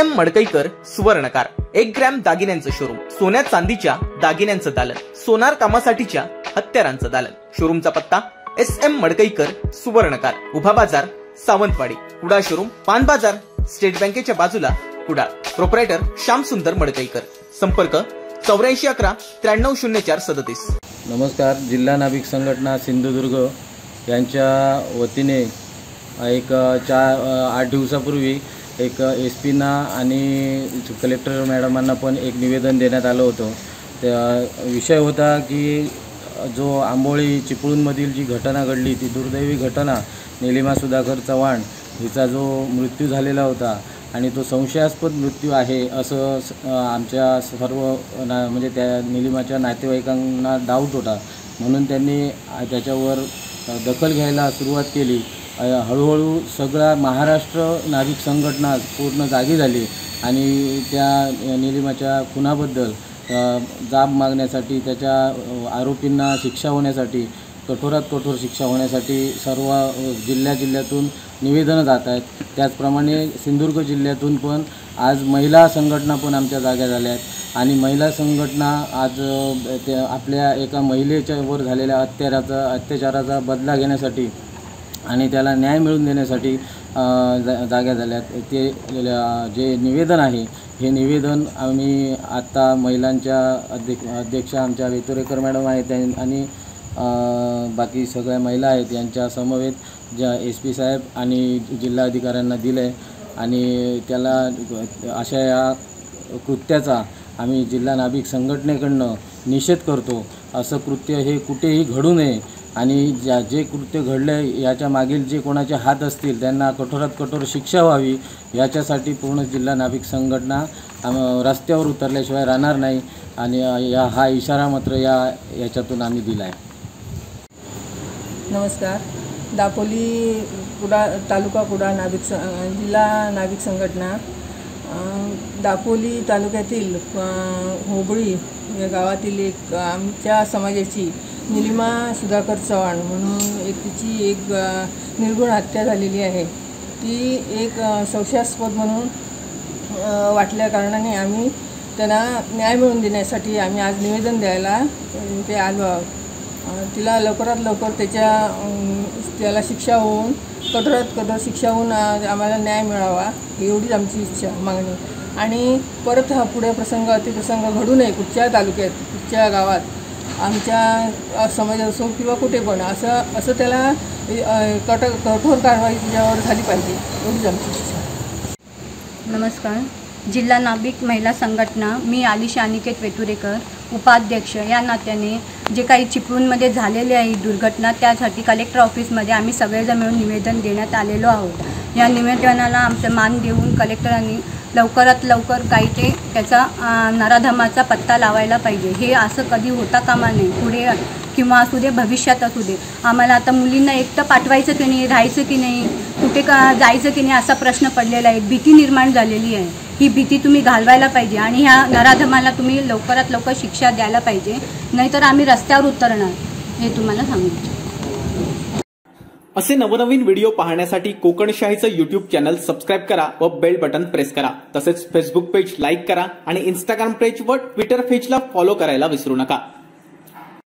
SM Madkaikar Suvarnakar 1 gram दागिन्यांचं showroom, सोन्या चांदीच्या दागिन्यांचं दालन, सोनार कामासाठीच्या हत्यारांचं दालन। शोरूमचा पत्ता SM मडकईकर सुवर्णकार, उभा बाजार, सावंतवाडी, कुडाळ शोरूम, पान बाजार, स्टेट बँकेच्या बाजूला, कुडाळ। प्रोप्रायटर श्याम सुंदर मडकईकर। संपर्क 8411 930437। नमस्कार। जिल्हा नाभिक संघटना सिंधुदुर्ग यांच्या वतीने एक 8 दिवसापूर्वी एक SP ना आणि कलेक्टर मॅडमांना पण एक निवेदन देण्यात आलं होतं। त्या विषय होता की जो आंबोळी चिपळूणमधील जी घटना घडली ती दुर्दैवी घटना, निलिमा सुधाकर चव्हाण हिचा जो मृत्यू झालेला होता आणि तो संशयास्पद मृत्यू आहे असं आमच्या सर्व म्हणजे त्या निलिमाच्या नातेवाईकांना डाऊट होता, म्हणून त्यांनी त्याच्यावर दखल घ्यायला सुरुवात केली। हळूहळू सगळा महाराष्ट्र नाभिक संघटना पूर्ण जागी झाली आणि त्या निलिमाच्या खुनाबद्दल जाब मागण्यासाठी, त्याच्या आरोपींना शिक्षा होण्यासाठी, कठोरात कठोर शिक्षा होण्यासाठी सर्व जिल्ह्यातून निवेदनं जात आहेत। त्याचप्रमाणे सिंधुदुर्ग जिल्ह्यातून पण आज महिला संघटना पण आमच्या जाग्या झाल्या आहेत आणि महिला संघटना आज त्या आपल्या एका महिलेच्यावर झालेल्या अत्याचाराचा बदला घेण्यासाठी आणि त्याला न्याय मिळवून देण्यासाठी जाग्या झाल्यात। ते जे निवेदन आहे हे निवेदन आम्ही आत्ता महिलांच्या अध्यक्ष आमच्या वेतुरेकर मॅडम आहेत आणि बाकी सगळ्या महिला आहेत यांच्या समवेत ज्या SP साहेब आणि जिल्हाधिकाऱ्यांना दिलं आहे आणि त्याला अशा या कृत्याचा आम्ही जिल्हा नाभिक संघटनेकडनं निषेध करतो। असं कृत्य हे कुठेही घडू नये आणि जे कृत्य घडलं याच्या मागील जे कोणाचे हात असतील त्यांना कठोरात कठोर शिक्षा व्हावी याच्यासाठी पूर्ण जिल्हा नाभिक संघटना रस्त्यावर उतरल्याशिवाय राहणार नाही आणि हा इशारा मात्र याच्यातून आम्ही दिला आहे। नमस्कार। दापोली कुडाळ तालुका कुडाळ जिल्हा नाभिक संघटना दापोली तालुक्यातील होबळी या गावातील एक आमच्या समाजाची निलिमा सुधाकर चव्हाण म्हणून तिची एक निर्घृण हत्या झालेली आहे। ती एक संशयास्पद म्हणून वाटल्या कारणाने आम्ही त्यांना न्याय मिळवून देण्यासाठी आम्ही आज निवेदन द्यायला ते आलो आहोत। तिला लवकरात लवकर त्याला शिक्षा होऊन कठोरात कठोर शिक्षा होऊन आम्हाला न्याय मिळावा एवढीच आमची इच्छा मागणी। आणि परत हा पुढे अतिप्रसंग घडू नये कुठच्या तालुक्यात, कुठच्या गावात, आमच्या समाजात असो किंवा कुठे पण असं त्याला कठोर कारवाई तिच्यावर झाली पाहिजे एवढीच आमची इच्छा। नमस्कार। जिल्हा नाभिक महिला संघटना, मी आलिशा अनिकेत वेतुरेकर उपाध्यक्ष या नात्याने जे काही चिपळूणमध्ये झालेले आहे दुर्घटना त्यासाठी कलेक्टर ऑफिसमध्ये आम्ही सगळेजण मिळून निवेदन देण्यात आलेलो आहोत। या निवेदनाला आमचा मान देऊन कलेक्टरांनी लवकरात लवकर काही ते त्याचा नराधमाचा पत्ता लावायला पाहिजे। हे असं कधी होता कामा नये, पुढे किंवा असू दे भविष्यात असू दे। आम्हाला आता मुलींना एकटं पाठवायचं की नाही, राहायचं की नाही, कुठे जायचं की नाही असा प्रश्न पडलेला आहे। भीती निर्माण झालेली आहे, ही भीती तुम्ही घालवायला पाहिजे आणि ह्या नराधमाला तुम्ही लवकरात लवकर शिक्षा द्यायला पाहिजे, नाहीतर आम्ही रस्त्यावर उतरणार हे तुम्हाला सांगू। असे नवनवीन व्हिडिओ पाहण्यासाठी कोकणशाहीचं YouTube चॅनल सबस्क्राइब करा व बेल बटन प्रेस करा। तसेच Facebook पेज लाईक करा आणि Instagram पेज व Twitter पेजला फॉलो करायला विसरू नका।